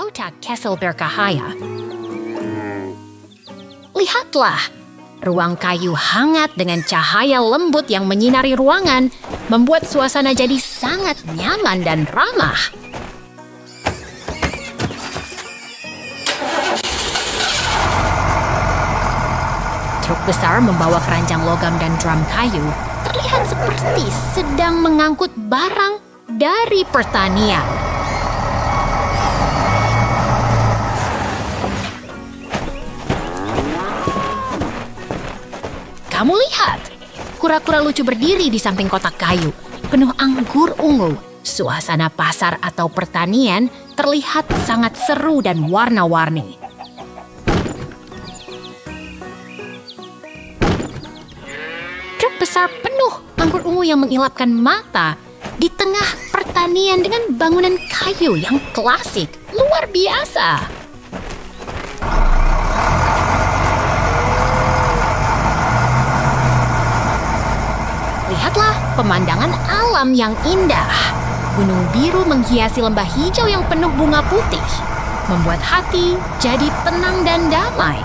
kota Kessel Bercahaya. Lihatlah, ruang kayu hangat dengan cahaya lembut yang menyinari ruangan membuat suasana jadi sangat nyaman dan ramah. Truk besar membawa keranjang logam dan drum kayu terlihat seperti sedang mengangkut barang dari pertanian. Kamu lihat, kura-kura lucu berdiri di samping kotak kayu, penuh anggur ungu. Suasana pasar atau pertanian terlihat sangat seru dan warna-warni. Truk besar penuh anggur ungu yang mengilapkan mata di tengah pertanian dengan bangunan kayu yang klasik, luar biasa. Lihatlah pemandangan alam yang indah. Gunung biru menghiasi lembah hijau yang penuh bunga putih, membuat hati jadi tenang dan damai.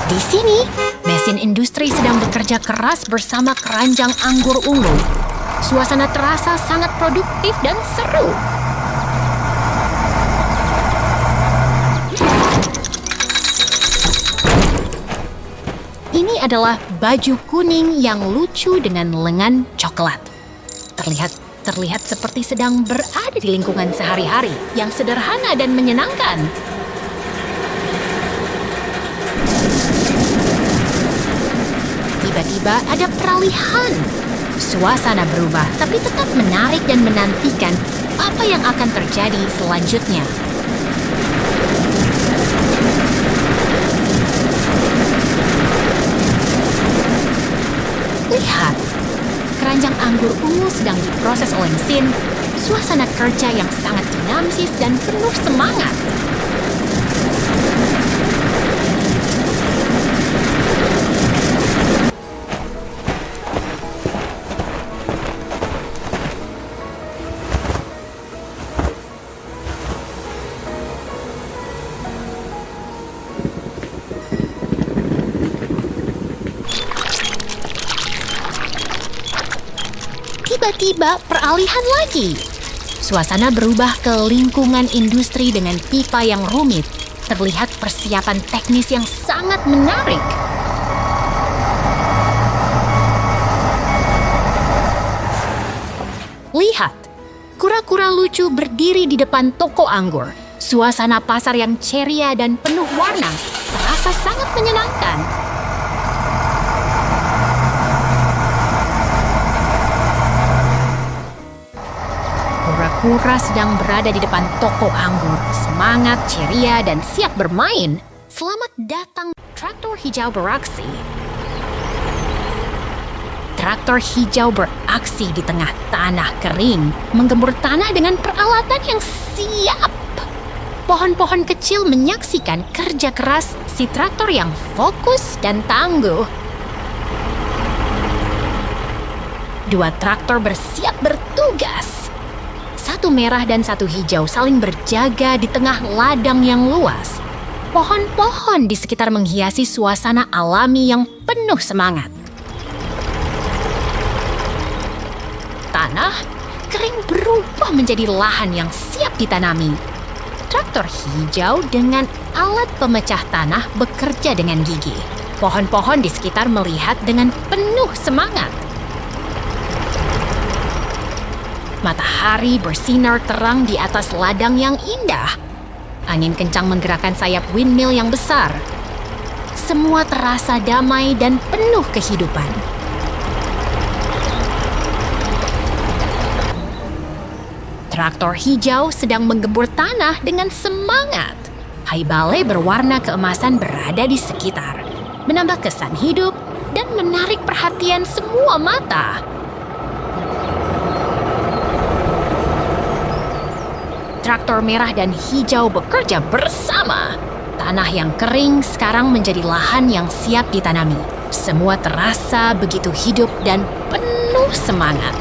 Di sini, mesin industri sedang bekerja keras bersama keranjang anggur ungu. Suasana terasa sangat produktif dan seru. Ini adalah baju kuning yang lucu dengan lengan coklat. Terlihat seperti sedang berada di lingkungan sehari-hari yang sederhana dan menyenangkan. Tiba-tiba ada peralihan. Suasana berubah, tapi tetap menarik dan menantikan apa yang akan terjadi selanjutnya. Lihat, keranjang anggur ungu sedang diproses oleh mesin. Suasana kerja yang sangat dinamis dan penuh semangat. Tiba-tiba peralihan lagi. Suasana berubah ke lingkungan industri dengan pipa yang rumit. Terlihat persiapan teknis yang sangat menarik. Lihat, kura-kura lucu berdiri di depan toko anggur. Suasana pasar yang ceria dan penuh warna terasa sangat menyenangkan. Kura-kura sedang berada di depan toko anggur, semangat, ceria, dan siap bermain. Selamat datang, traktor hijau beraksi. Traktor hijau beraksi di tengah tanah kering, menggembur tanah dengan peralatan yang siap. Pohon-pohon kecil menyaksikan kerja keras si traktor yang fokus dan tangguh. Dua traktor bersiap bertugas. Satu merah dan satu hijau saling berjaga di tengah ladang yang luas. Pohon-pohon di sekitar menghiasi suasana alami yang penuh semangat. Tanah kering berubah menjadi lahan yang siap ditanami. Traktor hijau dengan alat pemecah tanah bekerja dengan gigih. Pohon-pohon di sekitar melihat dengan penuh semangat. Matahari bersinar terang di atas ladang yang indah. Angin kencang menggerakkan sayap windmill yang besar. Semua terasa damai dan penuh kehidupan. Traktor hijau sedang menggembur tanah dengan semangat. Haibale berwarna keemasan berada di sekitar, menambah kesan hidup dan menarik perhatian semua mata. Traktor merah dan hijau bekerja bersama. Tanah yang kering sekarang menjadi lahan yang siap ditanami. Semua terasa begitu hidup dan penuh semangat.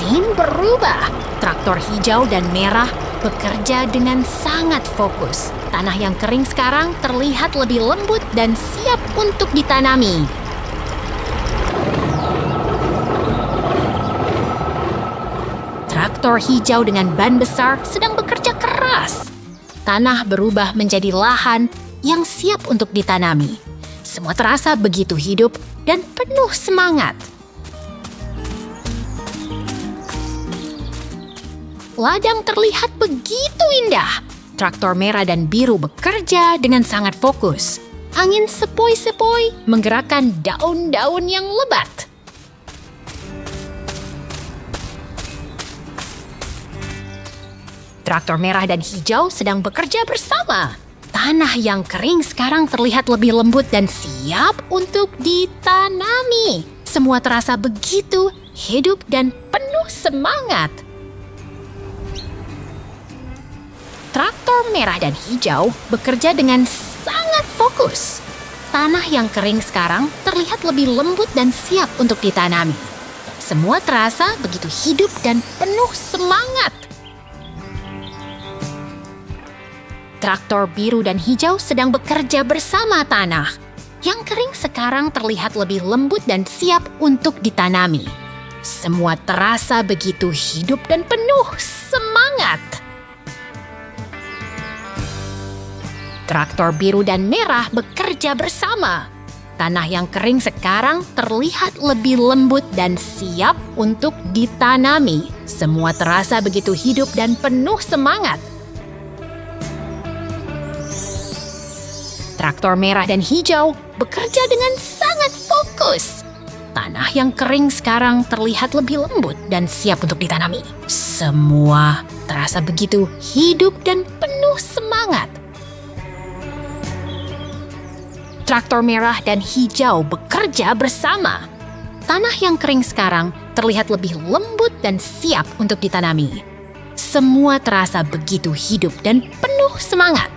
Mesin berubah. Traktor hijau dan merah bekerja dengan sangat fokus. Tanah yang kering sekarang terlihat lebih lembut dan siap untuk ditanami. Traktor hijau dengan ban besar sedang bekerja keras. Tanah berubah menjadi lahan yang siap untuk ditanami. Semua terasa begitu hidup dan penuh semangat. Ladang terlihat begitu indah. Traktor merah dan biru bekerja dengan sangat fokus. Angin sepoi-sepoi menggerakkan daun-daun yang lebat. Traktor merah dan hijau sedang bekerja bersama. Tanah yang kering sekarang terlihat lebih lembut dan siap untuk ditanami. Semua terasa begitu hidup dan penuh semangat. Traktor merah dan hijau bekerja dengan sangat fokus. Tanah yang kering sekarang terlihat lebih lembut dan siap untuk ditanami. Semua terasa begitu hidup dan penuh semangat. Traktor biru dan hijau sedang bekerja bersama tanah. Yang kering sekarang terlihat lebih lembut dan siap untuk ditanami. Semua terasa begitu hidup dan penuh semangat. Traktor biru dan merah bekerja bersama. Tanah yang kering sekarang terlihat lebih lembut dan siap untuk ditanami. Semua terasa begitu hidup dan penuh semangat. Traktor merah dan hijau bekerja dengan sangat fokus. Tanah yang kering sekarang terlihat lebih lembut dan siap untuk ditanami. Semua terasa begitu hidup dan penuh semangat. Traktor merah dan hijau bekerja bersama. Tanah yang kering sekarang terlihat lebih lembut dan siap untuk ditanami. Semua terasa begitu hidup dan penuh semangat.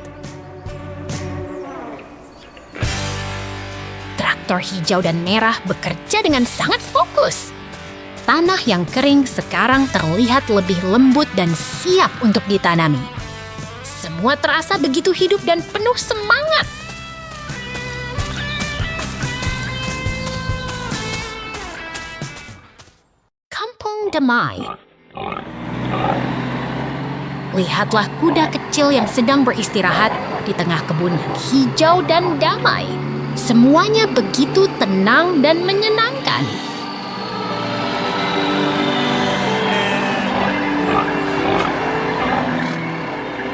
Traktor hijau dan merah bekerja dengan sangat fokus. Tanah yang kering sekarang terlihat lebih lembut dan siap untuk ditanami. Semua terasa begitu hidup dan penuh semangat. Kampung Damai. Lihatlah kuda kecil yang sedang beristirahat di tengah kebun yang hijau dan damai. Semuanya begitu tenang dan menyenangkan.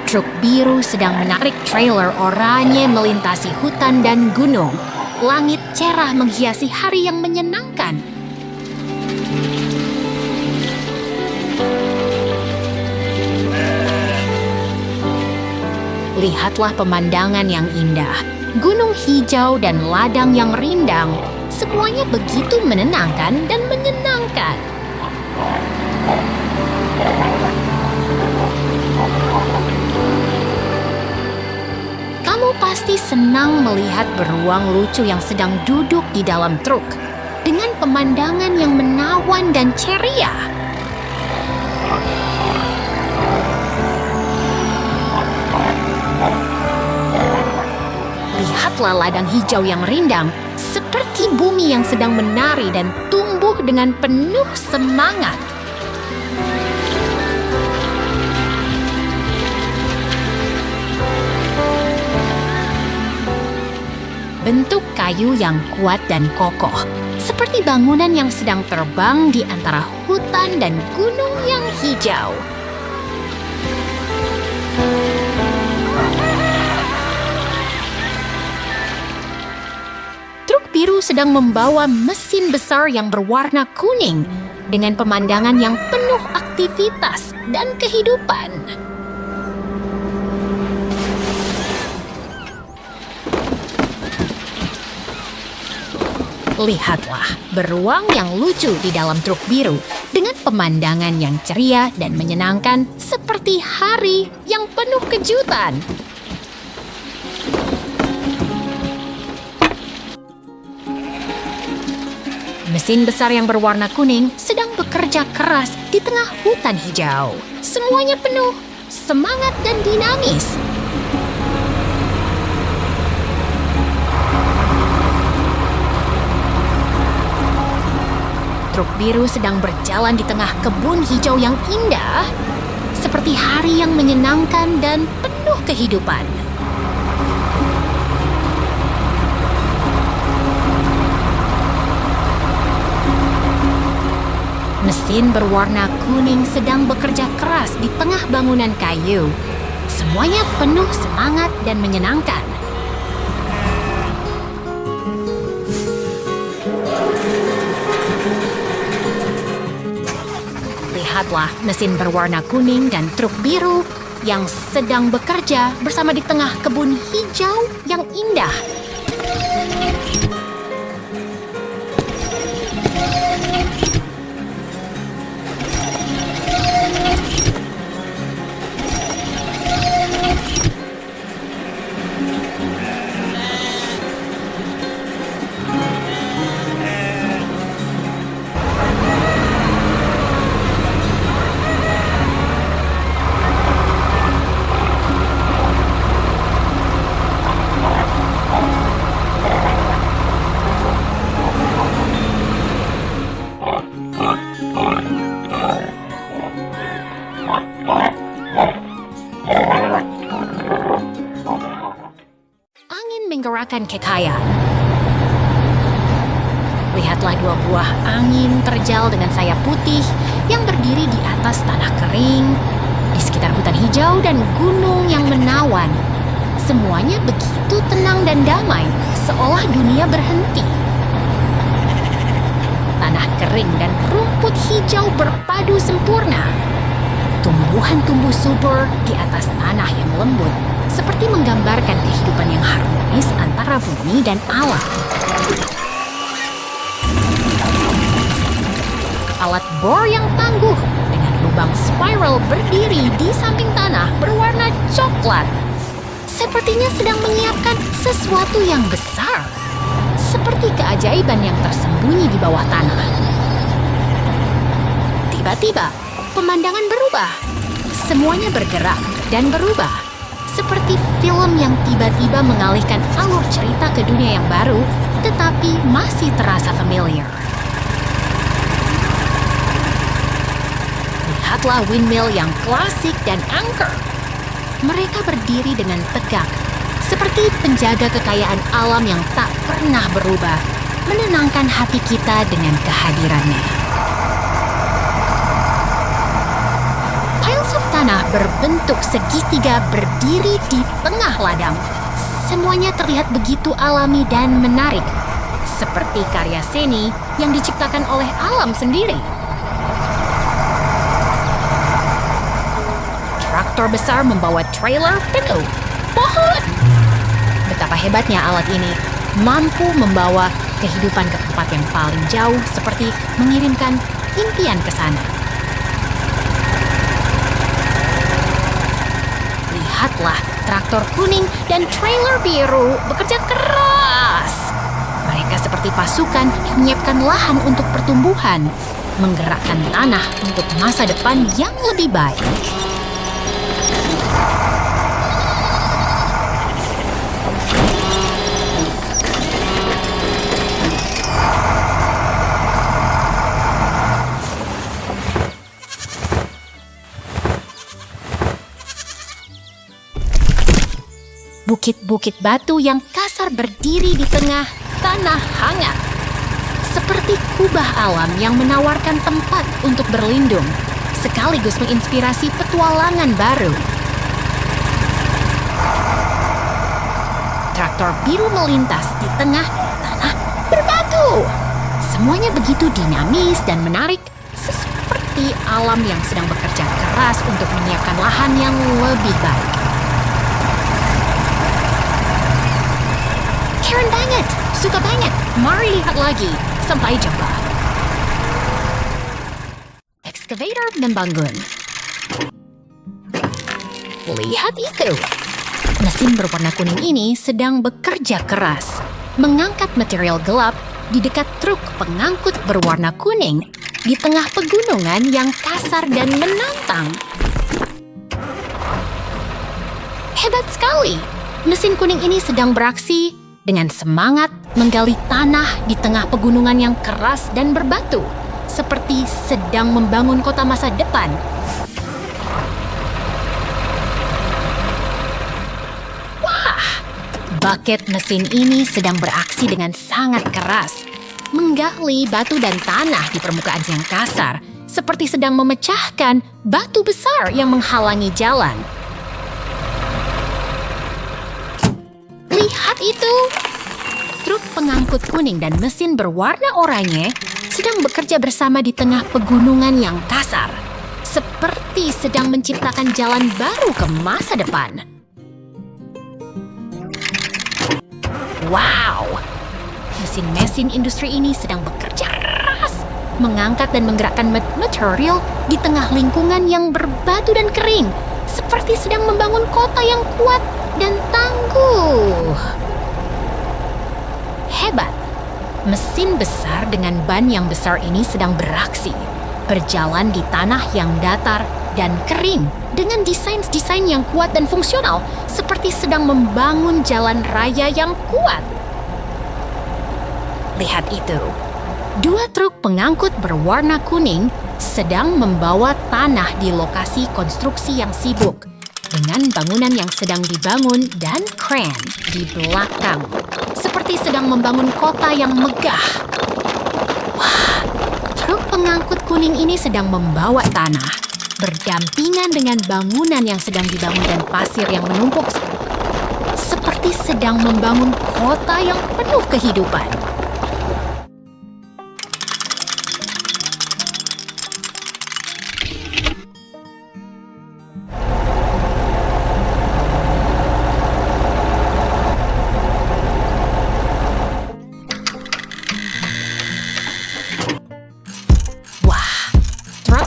Truk biru sedang menarik trailer oranye melintasi hutan dan gunung. Langit cerah menghiasi hari yang menyenangkan. Lihatlah pemandangan yang indah. Gunung hijau dan ladang yang rindang, semuanya begitu menenangkan dan menyenangkan. Kamu pasti senang melihat beruang lucu yang sedang duduk di dalam truk dengan pemandangan yang menawan dan ceria. Lihatlah ladang hijau yang rindang, seperti bumi yang sedang menari dan tumbuh dengan penuh semangat. Bentuk kayu yang kuat dan kokoh, seperti bangunan yang sedang terbang di antara hutan dan gunung yang hijau. Biru sedang membawa mesin besar yang berwarna kuning dengan pemandangan yang penuh aktivitas dan kehidupan. Lihatlah beruang yang lucu di dalam truk biru dengan pemandangan yang ceria dan menyenangkan seperti hari yang penuh kejutan. Mesin besar yang berwarna kuning sedang bekerja bekerja keras di tengah hutan hijau. Semuanya penuh semangat dan dinamis. Truk biru sedang berjalan di tengah kebun hijau yang indah, seperti hari yang menyenangkan dan penuh kehidupan. Mesin berwarna kuning sedang bekerja keras di tengah bangunan kayu. Semuanya penuh semangat dan menyenangkan. Lihatlah mesin berwarna kuning dan truk biru yang sedang bekerja bersama di tengah kebun hijau yang indah. Menggerakkan kekayaan. Lihatlah dua buah angin terjal dengan sayap putih yang berdiri di atas tanah kering, di sekitar hutan hijau dan gunung yang menawan. Semuanya begitu tenang dan damai, seolah dunia berhenti. Tanah kering dan rumput hijau berpadu sempurna. Tumbuhan tumbuh subur di atas tanah yang lembut, seperti menggambarkan kehidupan yang harmonis antara bumi dan alam. Alat bor yang tangguh dengan lubang spiral berdiri di samping tanah berwarna coklat. Sepertinya sedang menyiapkan sesuatu yang besar, seperti keajaiban yang tersembunyi di bawah tanah. Tiba-tiba, pemandangan berubah. Semuanya bergerak dan berubah. Seperti film yang tiba-tiba mengalihkan alur cerita ke dunia yang baru, tetapi masih terasa familiar. Lihatlah windmill yang klasik dan angker. Mereka berdiri dengan tegak, seperti penjaga kekayaan alam yang tak pernah berubah, menenangkan hati kita dengan kehadirannya. Tanah berbentuk segitiga berdiri di tengah ladang. Semuanya terlihat begitu alami dan menarik, seperti karya seni yang diciptakan oleh alam sendiri. Traktor besar membawa trailer penuh pohon. Betapa hebatnya alat ini mampu membawa kehidupan ke tempat yang paling jauh, seperti mengirimkan impian ke sana. Lihatlah, traktor kuning dan trailer biru bekerja keras. Mereka seperti pasukan yang menyiapkan lahan untuk pertumbuhan, menggerakkan tanah untuk masa depan yang lebih baik. Bukit-bukit batu yang kasar berdiri di tengah tanah hangat. Seperti kubah alam yang menawarkan tempat untuk berlindung, sekaligus menginspirasi petualangan baru. Traktor biru melintas di tengah tanah berbatu. Semuanya begitu dinamis dan menarik, seperti alam yang sedang bekerja keras untuk menyiapkan lahan yang lebih baik. Keren banget, suka banget. Mari lihat lagi. Sampai jumpa. Excavator membangun. Lihat itu. Mesin berwarna kuning ini sedang bekerja keras, mengangkat material gelap di dekat truk pengangkut berwarna kuning di tengah pegunungan yang kasar dan menantang. Hebat sekali! Mesin kuning ini sedang beraksi dengan semangat menggali tanah di tengah pegunungan yang keras dan berbatu, seperti sedang membangun kota masa depan. Wah! Bucket mesin ini sedang beraksi dengan sangat keras, menggali batu dan tanah di permukaan yang kasar, seperti sedang memecahkan batu besar yang menghalangi jalan. Lihat itu! Truk pengangkut kuning dan mesin berwarna oranye sedang bekerja bersama di tengah pegunungan yang kasar, seperti sedang menciptakan jalan baru ke masa depan. Wow! Mesin-mesin industri ini sedang bekerja keras, mengangkat dan menggerakkan material di tengah lingkungan yang berbatu dan kering, seperti sedang membangun kota yang kuat dan tangguh. Hebat! Mesin besar dengan ban yang besar ini sedang beraksi, berjalan di tanah yang datar dan kering dengan desain-desain yang kuat dan fungsional, seperti sedang membangun jalan raya yang kuat. Lihat itu! 2 truk pengangkut berwarna kuning sedang membawa tanah di lokasi konstruksi yang sibuk, dengan bangunan yang sedang dibangun dan kren di belakang, seperti sedang membangun kota yang megah. Wah, truk pengangkut kuning ini sedang membawa tanah, berdampingan dengan bangunan yang sedang dibangun dan pasir yang menumpuk, seperti sedang membangun kota yang penuh kehidupan.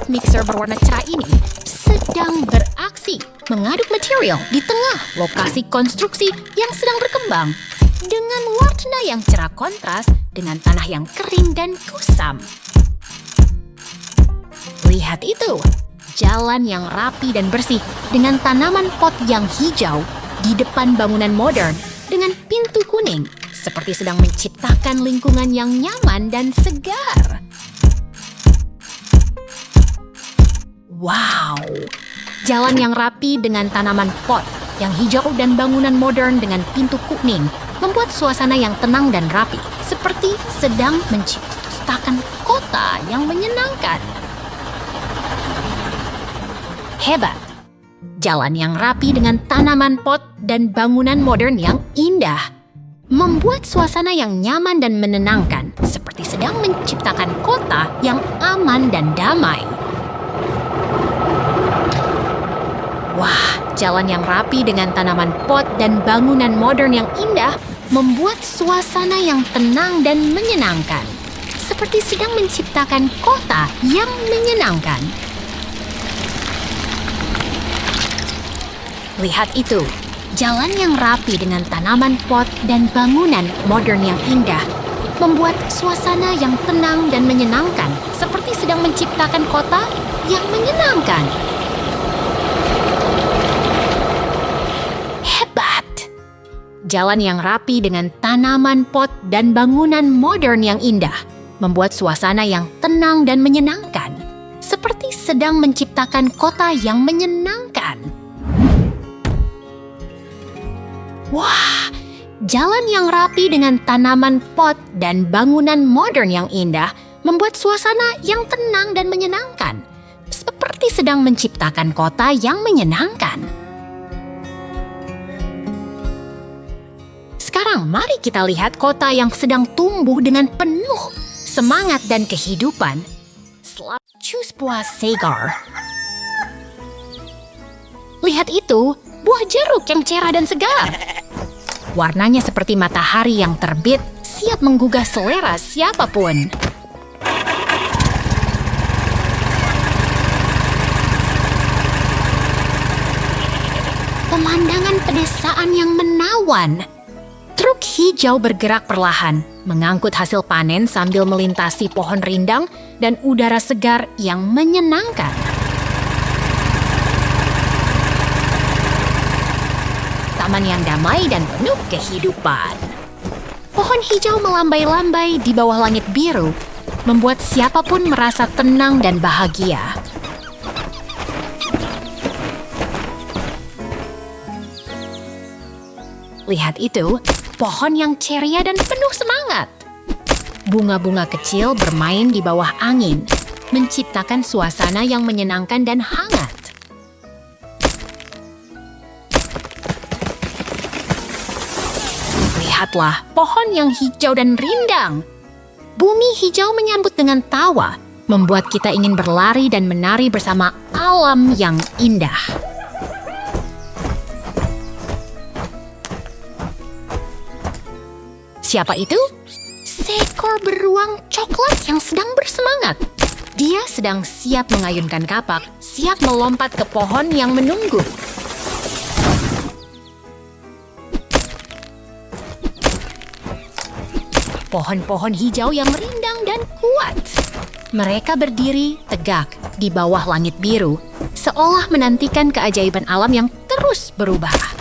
Mixer berwarna cerah ini sedang beraksi mengaduk material di tengah lokasi konstruksi yang sedang berkembang dengan warna yang cerah kontras dengan tanah yang kering dan kusam. Lihat itu! Jalan yang rapi dan bersih dengan tanaman pot yang hijau di depan bangunan modern dengan pintu kuning, seperti sedang menciptakan lingkungan yang nyaman dan segar. Wow! Jalan yang rapi dengan tanaman pot yang hijau dan bangunan modern dengan pintu kuning membuat suasana yang tenang dan rapi, seperti sedang menciptakan kota yang menyenangkan. Hebat! Jalan yang rapi dengan tanaman pot dan bangunan modern yang indah membuat suasana yang nyaman dan menenangkan, seperti sedang menciptakan kota yang aman dan damai. Wah, jalan yang rapi dengan tanaman pot dan bangunan modern yang indah membuat suasana yang tenang dan menyenangkan, seperti sedang menciptakan kota yang menyenangkan. Lihat itu! Jalan yang rapi dengan tanaman pot dan bangunan modern yang indah membuat suasana yang tenang dan menyenangkan, seperti sedang menciptakan kota yang menyenangkan. Hebat! Jalan yang rapi dengan tanaman pot dan bangunan modern yang indah membuat suasana yang tenang dan menyenangkan, seperti sedang menciptakan kota yang menyenangkan. Wah! Jalan yang rapi dengan tanaman pot dan bangunan modern yang indah membuat suasana yang tenang dan menyenangkan, seperti sedang menciptakan kota yang menyenangkan. Sekarang mari kita lihat kota yang sedang tumbuh dengan penuh semangat dan kehidupan. Choose buah segar. Lihat itu, buah jeruk yang cerah dan segar. Warnanya seperti matahari yang terbit, siap menggugah selera siapapun. Pemandangan pedesaan yang menawan. Truk hijau bergerak perlahan, mengangkut hasil panen sambil melintasi pohon rindang dan udara segar yang menyenangkan. Taman yang damai dan penuh kehidupan. Pohon hijau melambai-lambai di bawah langit biru, membuat siapapun merasa tenang dan bahagia. Lihat itu, pohon yang ceria dan penuh semangat. Bunga-bunga kecil bermain di bawah angin, menciptakan suasana yang menyenangkan dan hangat. Lihatlah pohon yang hijau dan rindang. Bumi hijau menyambut dengan tawa, membuat kita ingin berlari dan menari bersama alam yang indah. Siapa itu? Seekor beruang coklat yang sedang bersemangat. Dia sedang siap mengayunkan kapak, siap melompat ke pohon yang menunggu. Pohon-pohon hijau yang rindang dan kuat. Mereka berdiri tegak di bawah langit biru, seolah menantikan keajaiban alam yang terus berubah.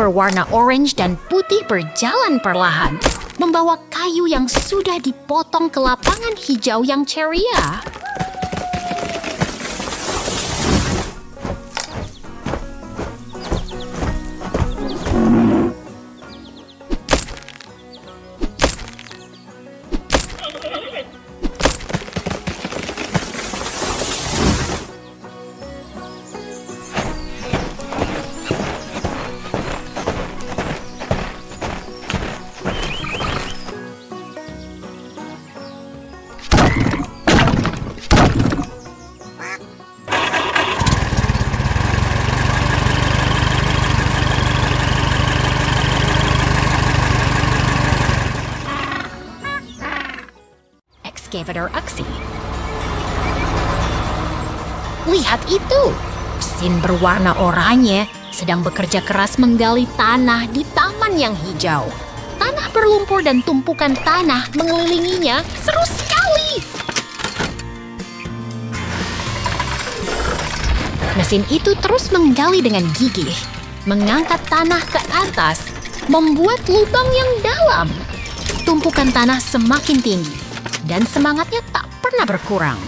Berwarna orange dan putih berjalan perlahan, membawa kayu yang sudah dipotong ke lapangan hijau yang ceria. Excavator aksi. Lihat itu, mesin berwarna oranye sedang bekerja keras menggali tanah di taman yang hijau. Tanah berlumpur dan tumpukan tanah mengelilinginya. Seru sekali. Mesin itu terus menggali dengan gigih, mengangkat tanah ke atas, membuat lubang yang dalam. Tumpukan tanah semakin tinggi, dan semangatnya tak pernah berkurang.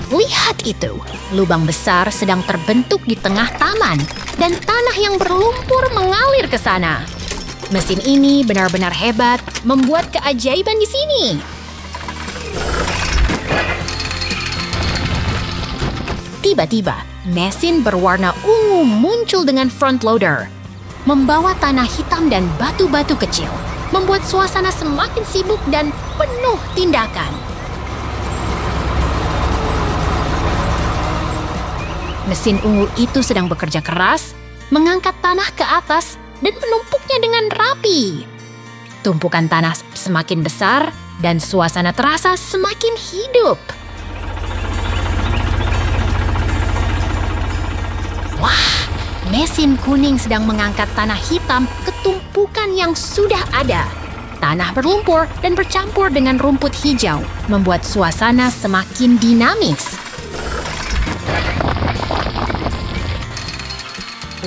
Lihat itu, lubang besar sedang terbentuk di tengah taman, dan tanah yang berlumpur mengalir ke sana. Mesin ini benar-benar hebat, membuat keajaiban di sini. Tiba-tiba, mesin berwarna ungu muncul dengan front loader, membawa tanah hitam dan batu-batu kecil, membuat suasana semakin sibuk dan penuh tindakan. Mesin ungu itu sedang bekerja keras, mengangkat tanah ke atas dan menumpuknya dengan rapi. Tumpukan tanah semakin besar dan suasana terasa semakin hidup. Wah! Mesin kuning sedang mengangkat tanah hitam ke tumpukan yang sudah ada. Tanah berlumpur dan bercampur dengan rumput hijau, membuat suasana semakin dinamis.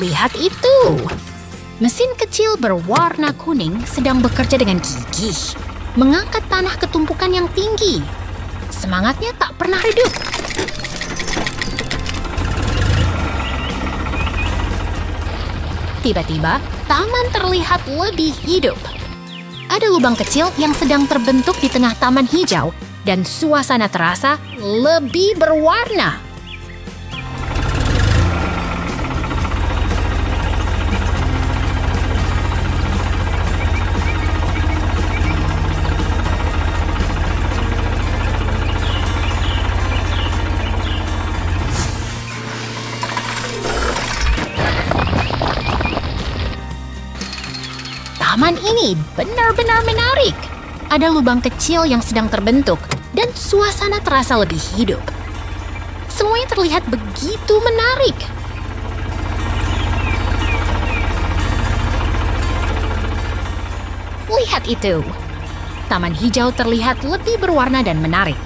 Lihat itu! Mesin kecil berwarna kuning sedang bekerja dengan gigih, mengangkat tanah ke tumpukan yang tinggi. Semangatnya tak pernah redup. Tiba-tiba, taman terlihat lebih hidup. Ada lubang kecil yang sedang terbentuk di tengah taman hijau, dan suasana terasa lebih berwarna. Taman ini benar-benar menarik. Ada lubang kecil yang sedang terbentuk dan suasana terasa lebih hidup. Semuanya terlihat begitu menarik. Lihat itu. Taman hijau terlihat lebih berwarna dan menarik.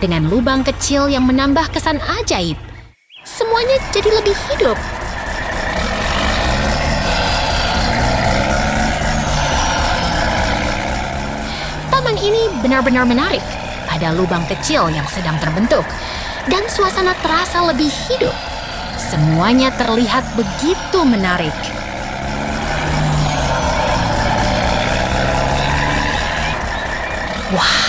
Dengan lubang kecil yang menambah kesan ajaib. Semuanya jadi lebih hidup. Taman ini benar-benar menarik. Ada lubang kecil yang sedang terbentuk. Dan suasana terasa lebih hidup. Semuanya terlihat begitu menarik. Wah,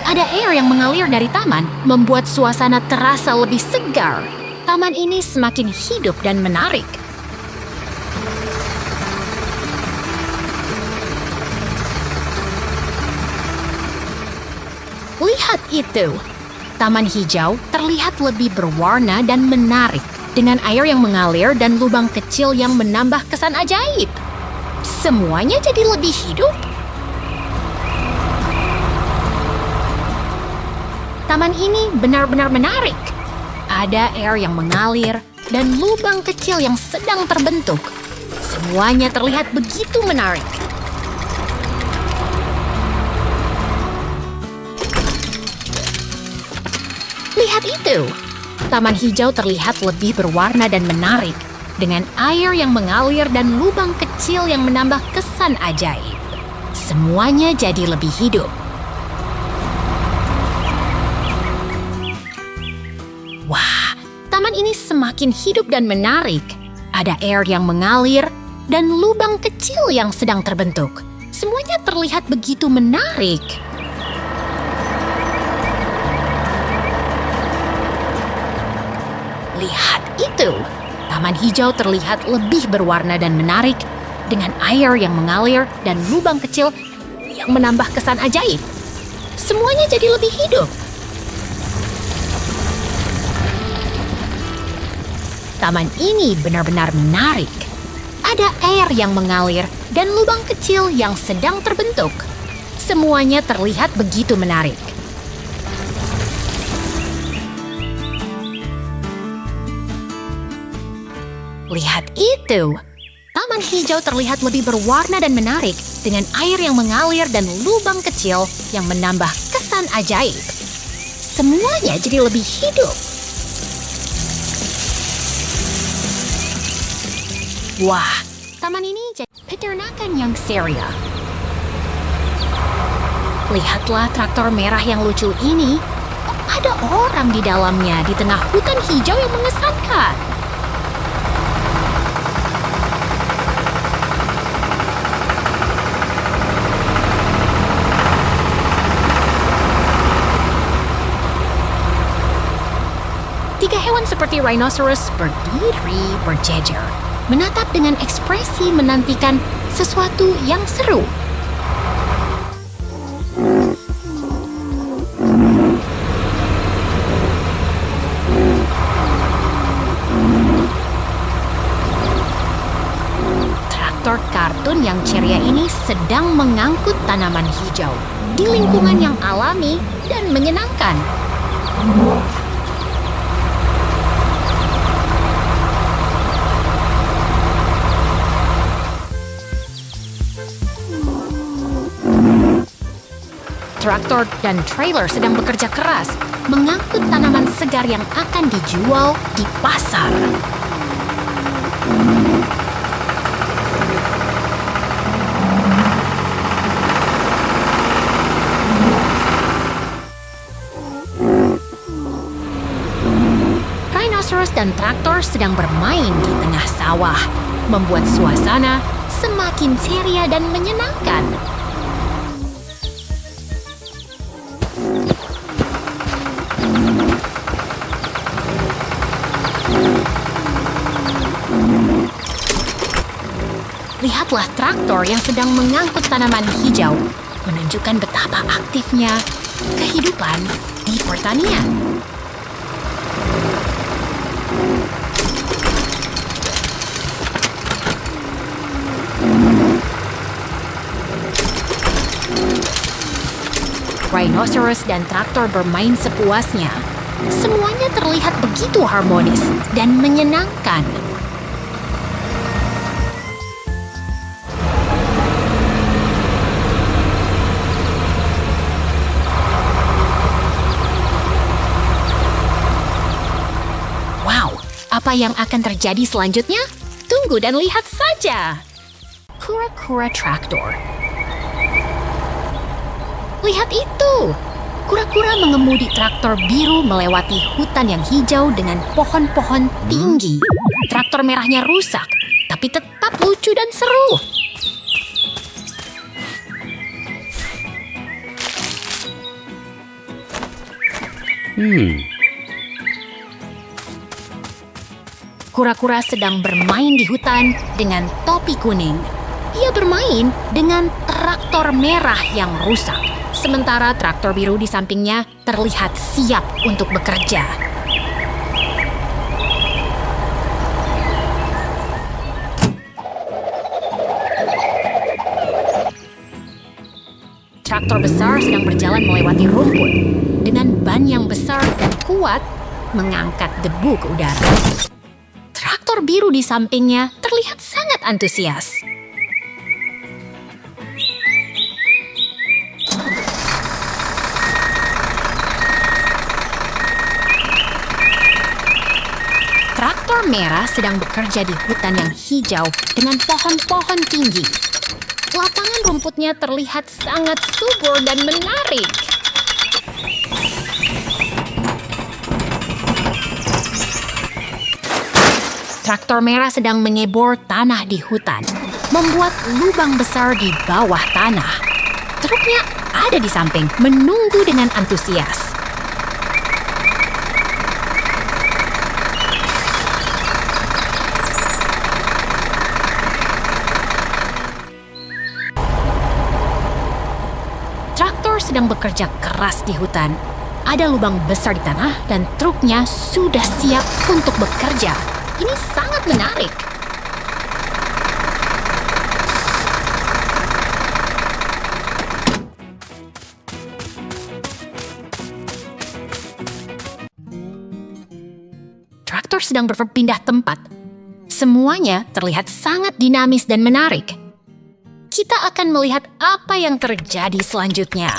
ada air yang mengalir dari taman membuat suasana terasa lebih segar. Taman ini semakin hidup dan menarik. Lihat itu. Taman hijau terlihat lebih berwarna dan menarik dengan air yang mengalir dan lubang kecil yang menambah kesan ajaib. Semuanya jadi lebih hidup. Taman ini benar-benar menarik. Ada air yang mengalir dan lubang kecil yang sedang terbentuk. Semuanya terlihat begitu menarik. Lihat itu. Taman hijau terlihat lebih berwarna dan menarik dengan air yang mengalir dan lubang kecil yang menambah kesan ajaib. Semuanya jadi lebih hidup. Wah, taman ini semakin hidup dan menarik. Ada air yang mengalir dan lubang kecil yang sedang terbentuk. Semuanya terlihat begitu menarik. Lihat itu. Taman hijau terlihat lebih berwarna dan menarik dengan air yang mengalir dan lubang kecil yang menambah kesan ajaib. Semuanya jadi lebih hidup. Taman ini benar-benar menarik. Ada air yang mengalir dan lubang kecil yang sedang terbentuk. Semuanya terlihat begitu menarik. Lihat itu. Taman hijau terlihat lebih berwarna dan menarik dengan air yang mengalir dan lubang kecil yang menambah kesan ajaib. Semuanya jadi lebih hidup. Wah, taman ini jadi peternakan yang ceria. Lihatlah traktor merah yang lucu ini. Ada orang di dalamnya di tengah hutan hijau yang mengesankan. Tiga hewan seperti rhinoceros berdiri berjejer, menatap dengan ekspresi menantikan sesuatu yang seru. Traktor kartun yang ceria ini sedang mengangkut tanaman hijau di lingkungan yang alami dan menyenangkan. Traktor dan trailer sedang bekerja keras mengangkut tanaman segar yang akan dijual di pasar. Rhinoceros dan traktor sedang bermain di tengah sawah, membuat suasana semakin ceria dan menyenangkan. Lihatlah traktor yang sedang mengangkut tanaman hijau, menunjukkan betapa aktifnya kehidupan di pertanian. rhinoceros dan traktor bermain sepuasnya. Semuanya terlihat begitu harmonis dan menyenangkan. Wow, apa yang akan terjadi selanjutnya? Tunggu dan lihat saja. Kura-kura traktor. Lihat itu! Kura-kura mengemudi traktor biru melewati hutan yang hijau dengan pohon-pohon tinggi. Traktor merahnya rusak, tapi tetap lucu dan seru. Kura-kura sedang bermain di hutan dengan topi kuning. Ia bermain dengan traktor merah yang rusak. Sementara traktor biru di sampingnya terlihat siap untuk bekerja. Traktor besar sedang berjalan melewati rumput. Dengan ban yang besar dan kuat, mengangkat debu ke udara. Traktor biru di sampingnya terlihat sangat antusias. Traktor merah sedang bekerja di hutan yang hijau dengan pohon-pohon tinggi. Lapangan rumputnya terlihat sangat subur dan menarik. Traktor merah sedang mengebor tanah di hutan, membuat lubang besar di bawah tanah. Truknya ada di samping, menunggu dengan antusias. Traktor sedang bekerja keras di hutan. Ada lubang besar di tanah dan truknya sudah siap untuk bekerja. Ini sangat menarik. Traktor sedang berpindah tempat. Semuanya terlihat sangat dinamis dan menarik. Kita akan melihat apa yang terjadi selanjutnya.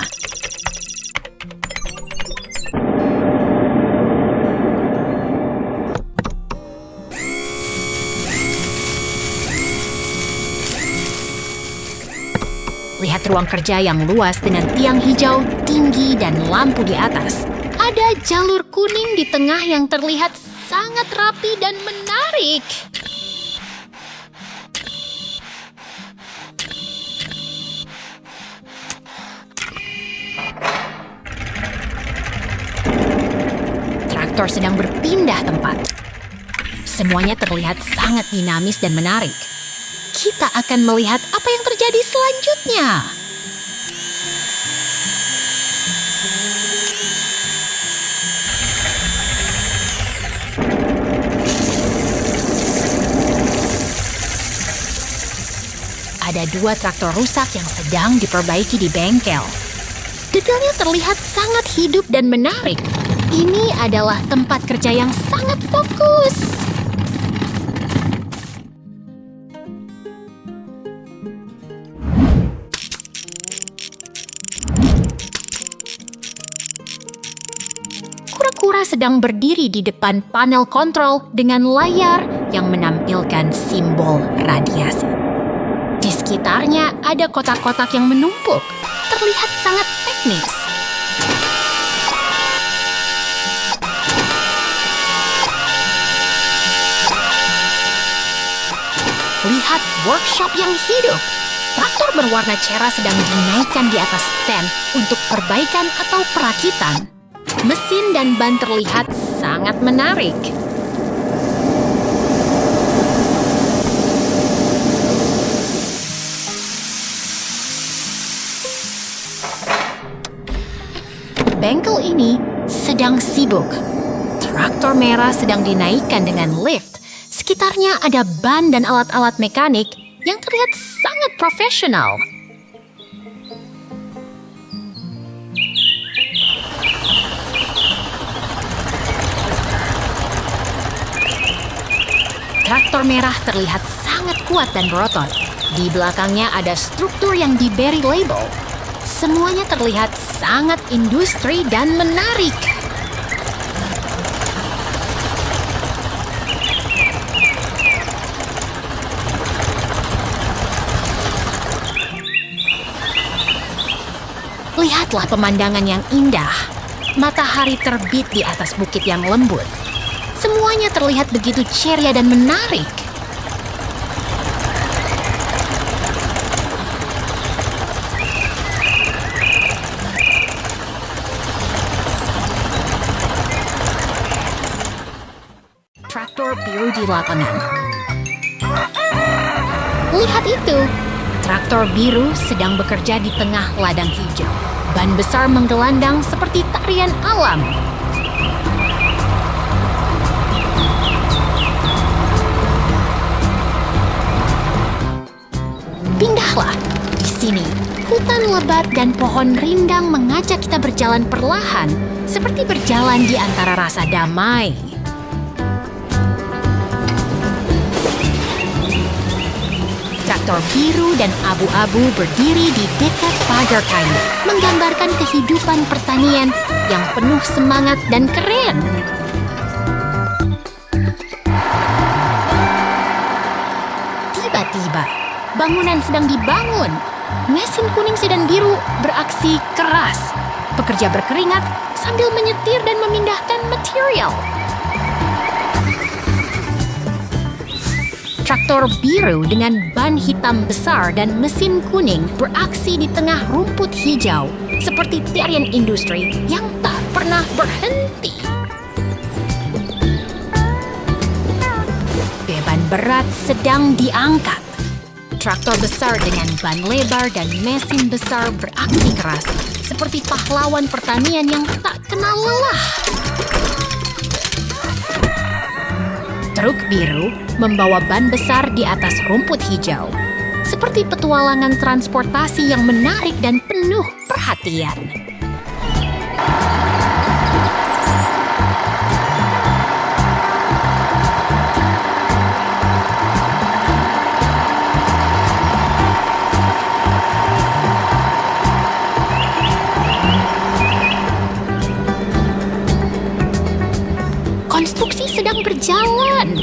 Lihat ruang kerja yang luas dengan tiang hijau tinggi dan lampu di atas. Ada jalur kuning di tengah yang terlihat sangat rapi dan menarik. Traktor sedang berpindah tempat. Semuanya terlihat sangat dinamis dan menarik. Kita akan melihat apa yang terjadi selanjutnya. Ada 2 traktor rusak yang sedang diperbaiki di bengkel. Detailnya terlihat sangat hidup dan menarik. Ini adalah tempat kerja yang sangat fokus. Kura-kura sedang berdiri di depan panel kontrol dengan layar yang menampilkan simbol radiasi. Di sekitarnya ada kotak-kotak yang menumpuk, terlihat sangat teknis. Lihat workshop yang hidup. Traktor berwarna cerah sedang dinaikkan di atas stand untuk perbaikan atau perakitan. Mesin dan ban terlihat sangat menarik. Bengkel ini sedang sibuk. Traktor merah sedang dinaikkan dengan lift. Sekitarnya ada ban dan alat-alat mekanik yang terlihat sangat profesional. Traktor merah terlihat sangat kuat dan berotot. Di belakangnya ada struktur yang diberi label. Semuanya terlihat sangat industri dan menarik. Lihatlah pemandangan yang indah. Matahari terbit di atas bukit yang lembut. Semuanya terlihat begitu ceria dan menarik. Traktor biru di lapangan. Lihat itu, traktor biru sedang bekerja di tengah ladang hijau. Ban besar menggelandang seperti tarian alam. Pindahlah. Di sini, hutan lebat dan pohon rindang mengajak kita berjalan perlahan, seperti berjalan di antara rasa damai. Traktor biru dan abu-abu berdiri di dekat pagar kayu, menggambarkan kehidupan pertanian yang penuh semangat dan keren. Tiba-tiba, bangunan sedang dibangun. Mesin kuning sedan biru beraksi keras. Pekerja berkeringat sambil menyetir dan memindahkan material. Traktor biru dengan ban hitam besar dan mesin kuning beraksi di tengah rumput hijau seperti tarian industri yang tak pernah berhenti. Beban berat sedang diangkat. Traktor besar dengan ban lebar dan mesin besar beraksi keras seperti pahlawan pertanian yang tak kenal lelah. Truk biru membawa ban besar di atas rumput hijau, seperti petualangan transportasi yang menarik dan penuh perhatian. Konstruksi sedang berjalan.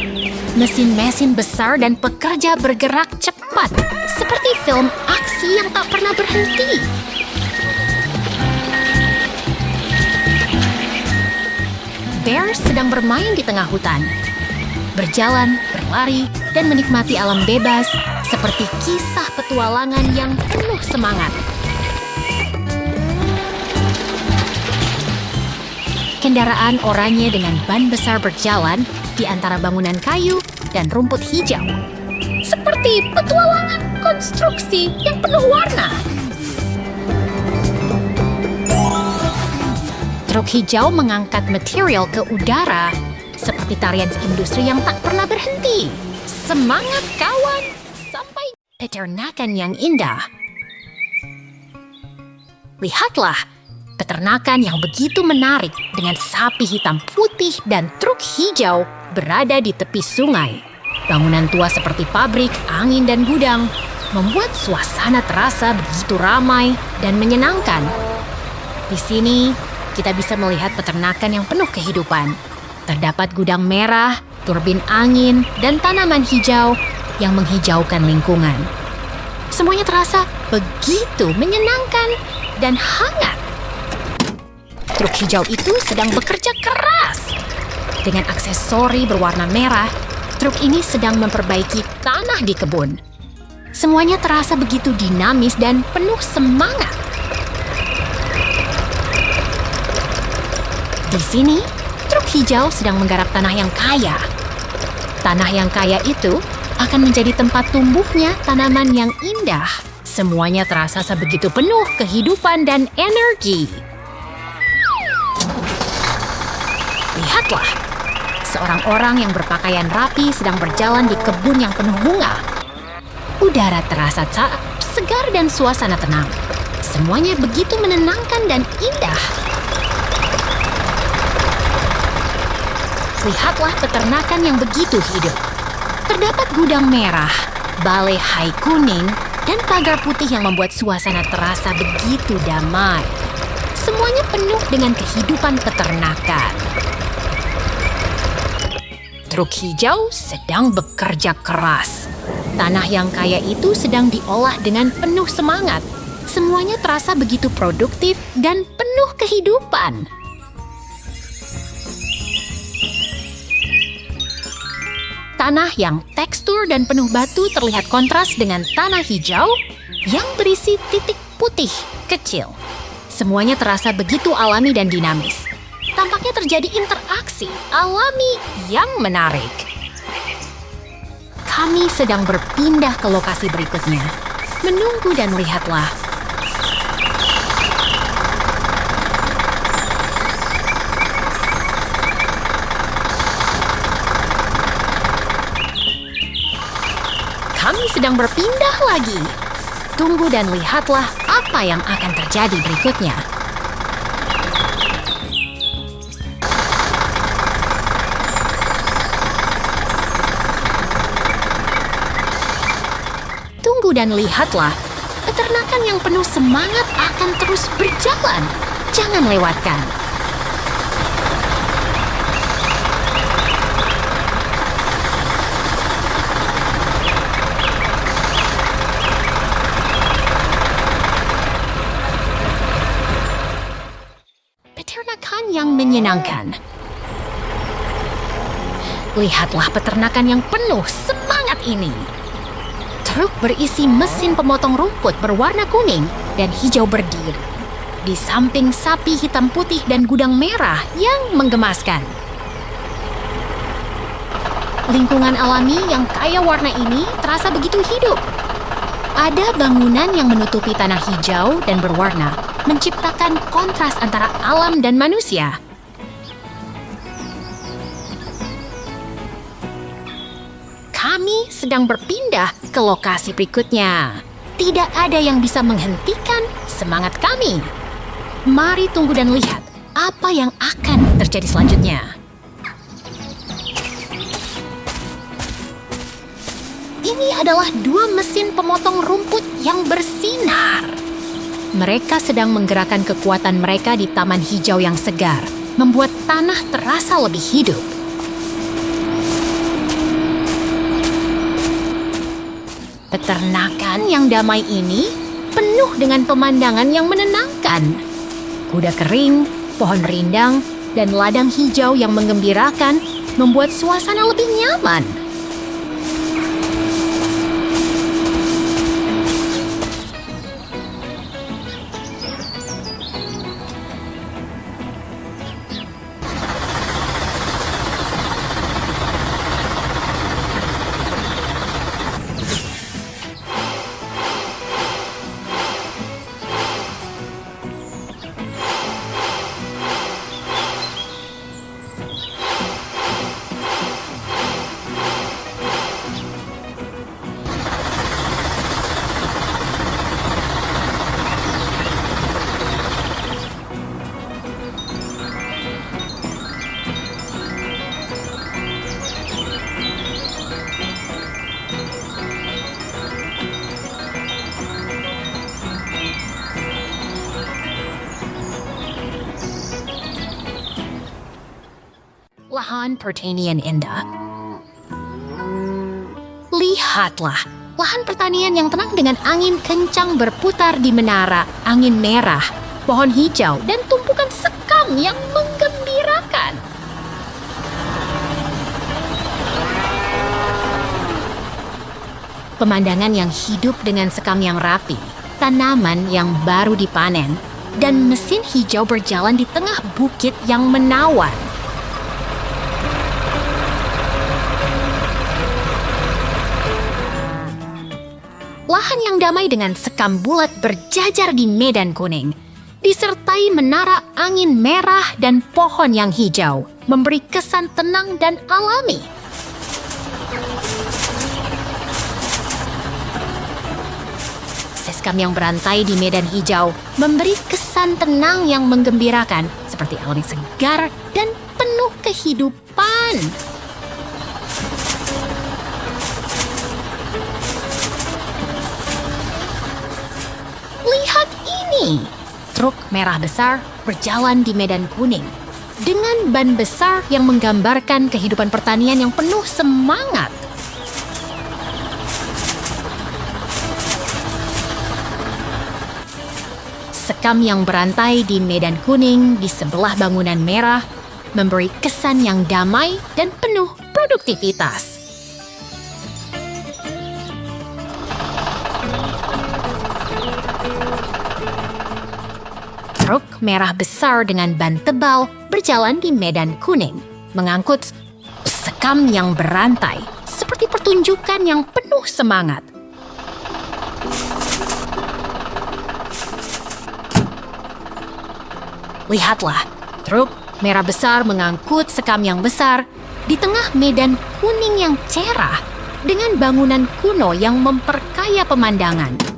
Mesin-mesin besar dan pekerja bergerak cepat, seperti film aksi yang tak pernah berhenti. Bear sedang bermain di tengah hutan, berjalan, berlari, dan menikmati alam bebas, seperti kisah petualangan yang penuh semangat. Kendaraan oranye dengan ban besar berjalan di antara bangunan kayu dan rumput hijau. Seperti petualangan konstruksi yang penuh warna. Truk hijau mengangkat material ke udara seperti tarian industri yang tak pernah berhenti. Semangat kawan, sampai peternakan yang indah. Lihatlah, peternakan yang begitu menarik dengan sapi hitam putih dan truk hijau berada di tepi sungai. Bangunan tua seperti pabrik, angin, dan gudang membuat suasana terasa begitu ramai dan menyenangkan. Di sini, kita bisa melihat peternakan yang penuh kehidupan. Terdapat gudang merah, turbin angin, dan tanaman hijau yang menghijaukan lingkungan. Semuanya terasa begitu menyenangkan dan hangat. Truk hijau itu sedang bekerja keras. Dengan aksesori berwarna merah, truk ini sedang memperbaiki tanah di kebun. Semuanya terasa begitu dinamis dan penuh semangat. Di sini, truk hijau sedang menggarap tanah yang kaya. Tanah yang kaya itu akan menjadi tempat tumbuhnya tanaman yang indah. Semuanya terasa sebegitu penuh kehidupan dan energi. Lihatlah, seorang orang yang berpakaian rapi sedang berjalan di kebun yang penuh bunga. Udara terasa segar dan suasana tenang. Semuanya begitu menenangkan dan indah. Lihatlah peternakan yang begitu hidup. Terdapat gudang merah, balehai kuning, dan pagar putih yang membuat suasana terasa begitu damai. Semuanya penuh dengan kehidupan peternakan. Truk hijau sedang bekerja keras. Tanah yang kaya itu sedang diolah dengan penuh semangat. Semuanya terasa begitu produktif dan penuh kehidupan. Tanah yang tekstur dan penuh batu terlihat kontras dengan tanah hijau yang berisi titik putih kecil. Semuanya terasa begitu alami dan dinamis. Tampaknya terjadi interaksi alami yang menarik. Kami sedang berpindah ke lokasi berikutnya. Menunggu dan lihatlah. Kami sedang berpindah lagi. Tunggu dan lihatlah apa yang akan terjadi berikutnya. Tunggu dan lihatlah. Peternakan yang penuh semangat akan terus berjalan. Jangan lewatkan. Peternakan yang menyenangkan. Lihatlah peternakan yang penuh semangat ini. Truk berisi mesin pemotong rumput berwarna kuning dan hijau berdiri di samping sapi hitam putih dan gudang merah yang menggemaskan. Lingkungan alami yang kaya warna ini terasa begitu hidup. Ada bangunan yang menutupi tanah hijau dan berwarna, menciptakan kontras antara alam dan manusia. Kami sedang berpindah ke lokasi berikutnya. Tidak ada yang bisa menghentikan semangat kami. Mari tunggu dan lihat apa yang akan terjadi selanjutnya. Ini adalah 2 mesin pemotong rumput yang bersinar. Mereka sedang menggerakkan kekuatan mereka di taman hijau yang segar, membuat tanah terasa lebih hidup. Peternakan yang damai ini penuh dengan pemandangan yang menenangkan. Kuda kering, pohon rindang, dan ladang hijau yang menggembirakan membuat suasana lebih nyaman. Lahan pertanian indah. Lihatlah, lahan pertanian yang tenang dengan angin kencang berputar di menara, angin merah, pohon hijau, dan tumpukan sekam yang menggembirakan. Pemandangan yang hidup dengan sekam yang rapi, tanaman yang baru dipanen, dan mesin hijau berjalan di tengah bukit yang menawan. Lahan yang damai dengan sekam bulat berjajar di medan kuning, disertai menara angin merah dan pohon yang hijau, memberi kesan tenang dan alami. Seskam yang berantai di medan hijau memberi kesan tenang yang menggembirakan, seperti alam yang segar dan penuh kehidupan. truk merah besar berjalan di medan kuning dengan ban besar yang menggambarkan kehidupan pertanian yang penuh semangat. Sekam yang berantai di medan kuning di sebelah bangunan merah memberi kesan yang damai dan penuh produktivitas. Truk merah besar dengan ban tebal berjalan di medan kuning, mengangkut sekam yang berantai, seperti pertunjukan yang penuh semangat. Lihatlah, truk merah besar mengangkut sekam yang besar di tengah medan kuning yang cerah dengan bangunan kuno yang memperkaya pemandangan.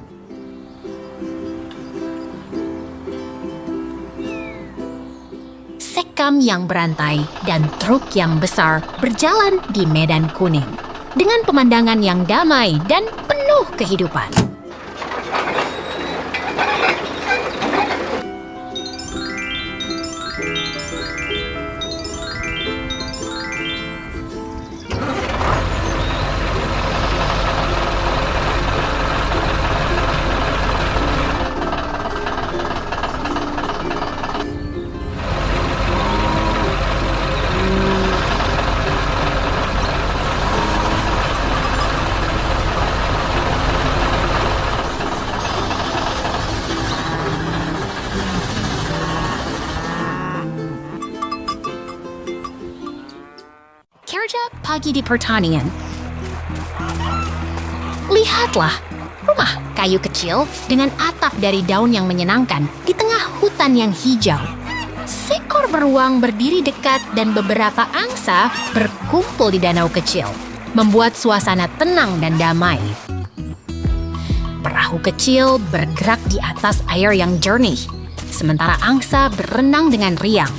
Sekam yang berantai dan truk yang besar berjalan di medan kuning dengan pemandangan yang damai dan penuh kehidupan. Kerja pagi di pertanian. Lihatlah, rumah kayu kecil dengan atap dari daun yang menyenangkan di tengah hutan yang hijau. Seekor beruang berdiri dekat dan beberapa angsa berkumpul di danau kecil, membuat suasana tenang dan damai. Perahu kecil bergerak di atas air yang jernih, sementara angsa berenang dengan riang.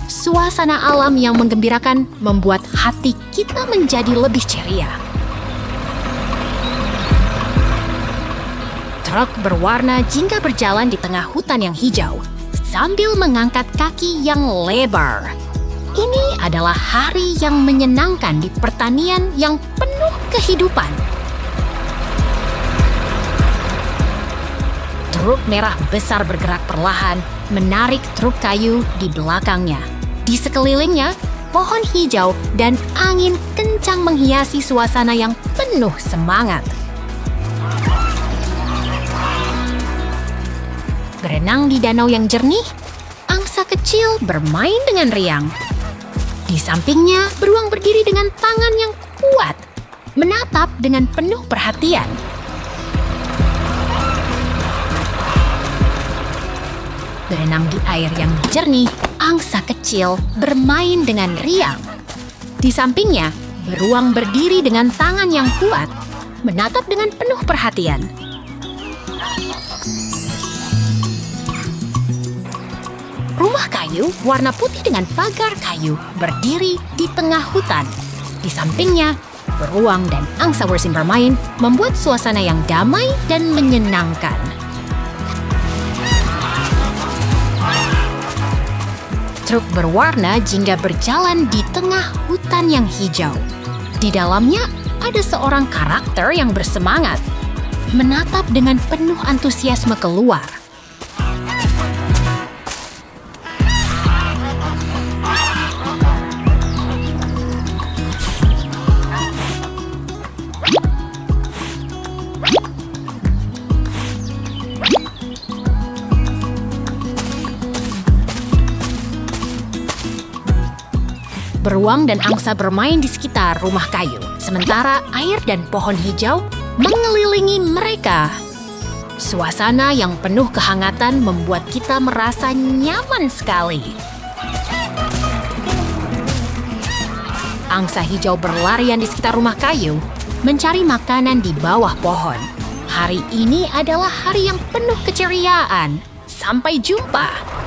Suasana alam yang menggembirakan membuat hati kita menjadi lebih ceria. Truk berwarna jingga berjalan di tengah hutan yang hijau sambil mengangkat kaki yang lebar. Ini adalah hari yang menyenangkan di pertanian yang penuh kehidupan. Truk merah besar bergerak perlahan, menarik truk kayu di belakangnya. Di sekelilingnya, pohon hijau dan angin kencang menghiasi suasana yang penuh semangat. Berenang di danau yang jernih, angsa kecil bermain dengan riang. Di sampingnya, beruang berdiri dengan tangan yang kuat, menatap dengan penuh perhatian. Berenang di air yang jernih, angsa kecil bermain dengan riang. Di sampingnya, beruang berdiri dengan tangan yang kuat, menatap dengan penuh perhatian. Rumah kayu warna putih dengan pagar kayu berdiri di tengah hutan. Di sampingnya, beruang dan angsa bersin bermain membuat suasana yang damai dan menyenangkan. Truk berwarna jingga berjalan di tengah hutan yang hijau. Di dalamnya ada seorang karakter yang bersemangat, menatap dengan penuh antusiasme keluar. Beruang dan angsa bermain di sekitar rumah kayu, sementara air dan pohon hijau mengelilingi mereka. Suasana yang penuh kehangatan membuat kita merasa nyaman sekali. Angsa hijau berlarian di sekitar rumah kayu, mencari makanan di bawah pohon. Hari ini adalah hari yang penuh keceriaan. Sampai jumpa!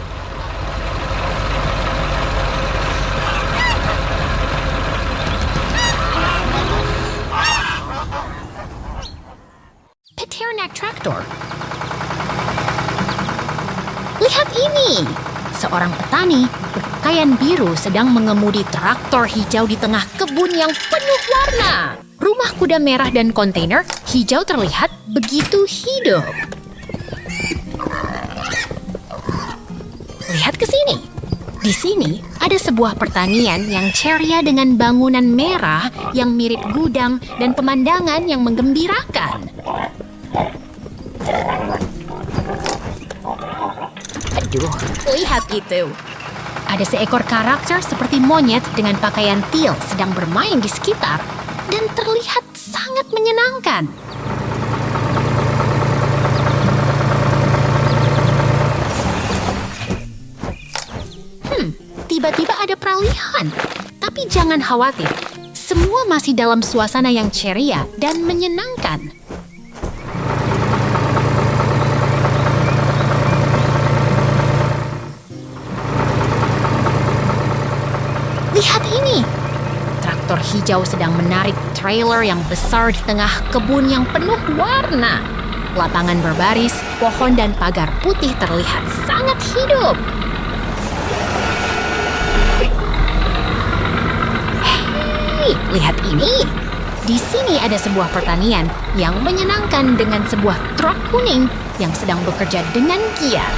Peternak traktor. Lihat ini! Seorang petani berpakaian biru sedang mengemudi traktor hijau di tengah kebun yang penuh warna. Rumah kuda merah dan kontainer hijau terlihat begitu hidup. Lihat ke sini. Di sini ada sebuah pertanian yang ceria dengan bangunan merah yang mirip gudang dan pemandangan yang menggembirakan. Aduh, lihat itu. Ada seekor karakter seperti monyet dengan pakaian teal sedang bermain di sekitar dan terlihat sangat menyenangkan. Tiba-tiba ada peralihan. Tapi jangan khawatir, semua masih dalam suasana yang ceria dan menyenangkan. Lihat ini! Traktor hijau sedang menarik trailer yang besar di tengah kebun yang penuh warna. Lapangan berbaris, pohon dan pagar putih terlihat sangat hidup. Lihat ini. Di sini ada sebuah pertanian yang menyenangkan dengan sebuah truk kuning yang sedang bekerja dengan giat.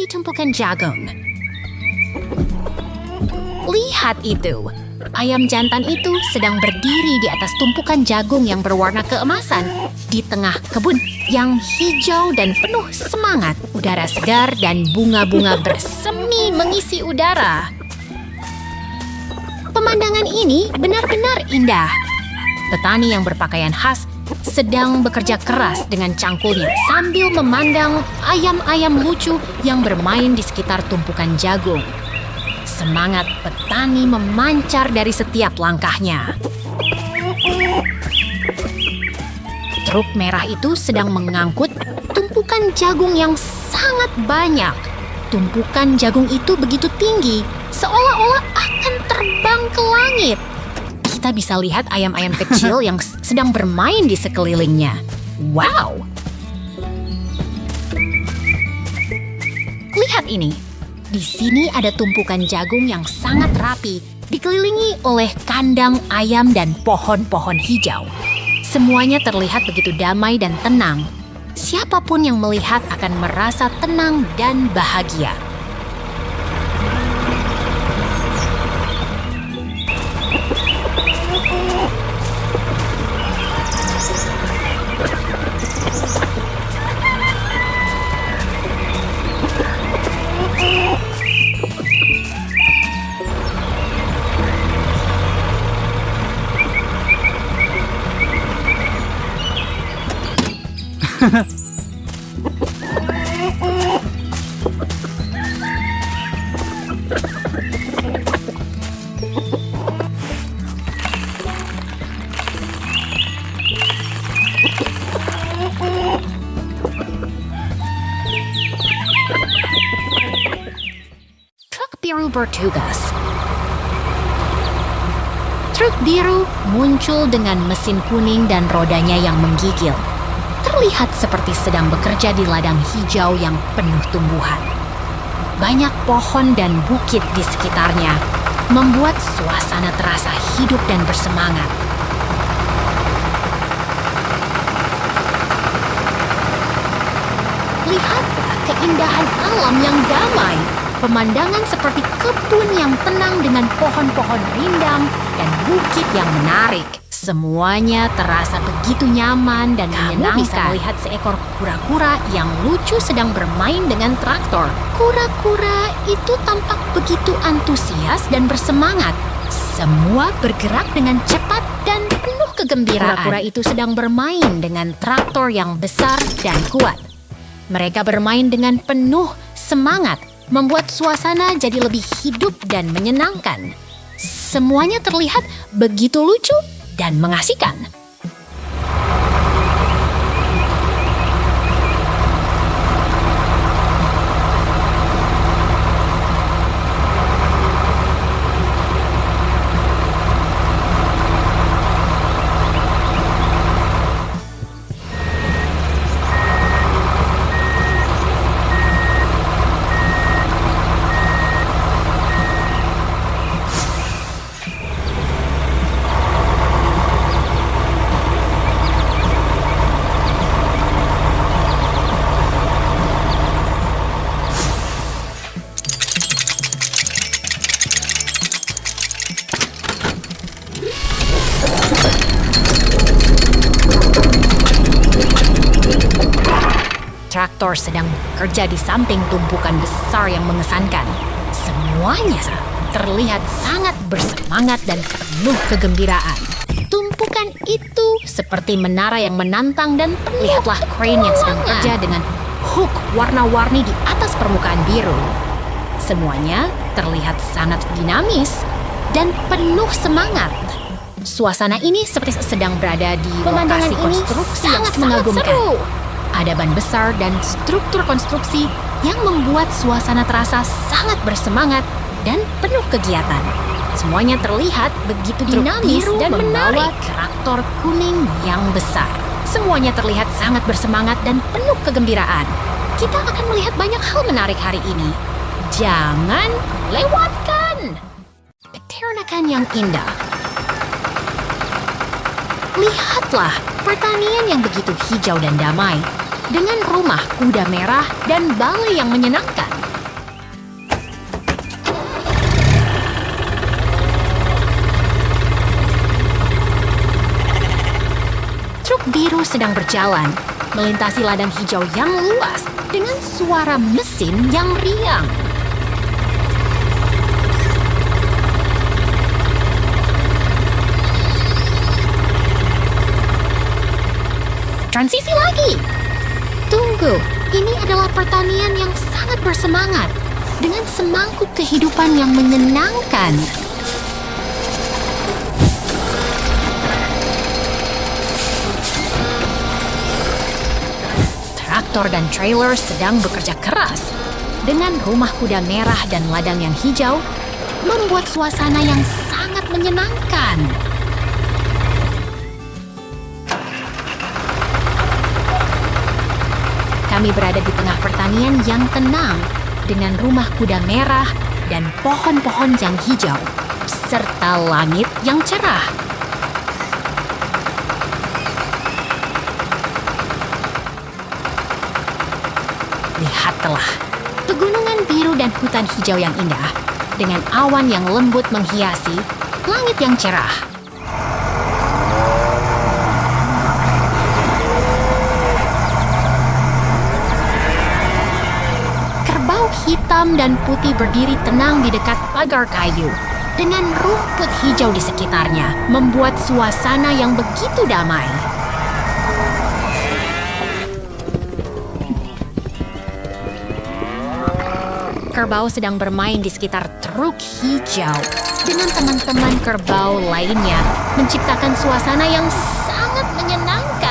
Tumpukan jagung. Lihat itu. Ayam jantan itu sedang berdiri di atas tumpukan jagung yang berwarna keemasan di tengah kebun yang hijau dan penuh semangat. Udara segar dan bunga-bunga bersemi mengisi udara. Pemandangan ini benar-benar indah. Petani yang berpakaian khas sedang bekerja keras dengan cangkulnya sambil memandang ayam-ayam lucu yang bermain di sekitar tumpukan jagung. Semangat petani memancar dari setiap langkahnya. Truk merah itu sedang mengangkut tumpukan jagung yang sangat banyak. Tumpukan jagung itu begitu tinggi, seolah-olah akan terbang ke langit. Kita bisa lihat ayam-ayam kecil yang sedang bermain di sekelilingnya. Wow! Lihat ini. Di sini ada tumpukan jagung yang sangat rapi, dikelilingi oleh kandang ayam dan pohon-pohon hijau. Semuanya terlihat begitu damai dan tenang. Siapapun yang melihat akan merasa tenang dan bahagia. Truk biru bertugas. Truk biru muncul dengan mesin kuning dan rodanya yang menggigil. terlihat seperti sedang bekerja di ladang hijau yang penuh tumbuhan. Banyak pohon dan bukit di sekitarnya membuat suasana terasa hidup dan bersemangat. Lihatlah keindahan alam yang damai. Pemandangan seperti kebun yang tenang dengan pohon-pohon rindang dan bukit yang menarik. Semuanya terasa begitu nyaman dan menyenangkan. Kamu bisa melihat seekor kura-kura yang lucu sedang bermain dengan traktor. Kura-kura itu tampak begitu antusias dan bersemangat. Semua bergerak dengan cepat dan penuh kegembiraan. Kura-kura itu sedang bermain dengan traktor yang besar dan kuat. Mereka bermain dengan penuh semangat, membuat suasana jadi lebih hidup dan menyenangkan. Semuanya terlihat begitu lucu dan mengasihkan. Traktor sedang bekerja di samping tumpukan besar yang mengesankan. Semuanya terlihat sangat bersemangat dan penuh kegembiraan. Tumpukan itu seperti menara yang menantang dan lihatlah crane yang sedang bekerja dengan hook warna-warni di atas permukaan biru. Semuanya terlihat sangat dinamis dan penuh semangat. Suasana ini seperti sedang berada di lokasi konstruksi yang sangat mengagumkan. Ada ban besar dan struktur konstruksi yang membuat suasana terasa sangat bersemangat dan penuh kegiatan. Semuanya terlihat begitu dinamis dan menarik. Traktor kuning yang besar. Semuanya terlihat sangat bersemangat dan penuh kegembiraan. Kita akan melihat banyak hal menarik hari ini. Jangan lewatkan. Peternakan yang indah. Lihatlah pertanian yang begitu hijau dan damai, dengan rumah kuda merah dan balai yang menyenangkan. Truk biru sedang berjalan, melintasi ladang hijau yang luas dengan suara mesin yang riang. Transisi lagi. Tunggu, ini adalah pertanian yang sangat bersemangat dengan semangkuk kehidupan yang menyenangkan. Traktor dan trailer sedang bekerja keras. Dengan rumah kuda merah dan ladang yang hijau, membuat suasana yang sangat menyenangkan. Kami berada di tengah pertanian yang tenang, dengan rumah kuda merah dan pohon-pohon yang hijau, serta langit yang cerah. Lihatlah, pegunungan biru dan hutan hijau yang indah, dengan awan yang lembut menghiasi langit yang cerah. Hitam dan putih berdiri tenang di dekat pagar kayu. Dengan rumput hijau di sekitarnya, membuat suasana yang begitu damai. Kerbau sedang bermain di sekitar truk hijau. Dengan teman-teman kerbau lainnya, menciptakan suasana yang sangat menyenangkan.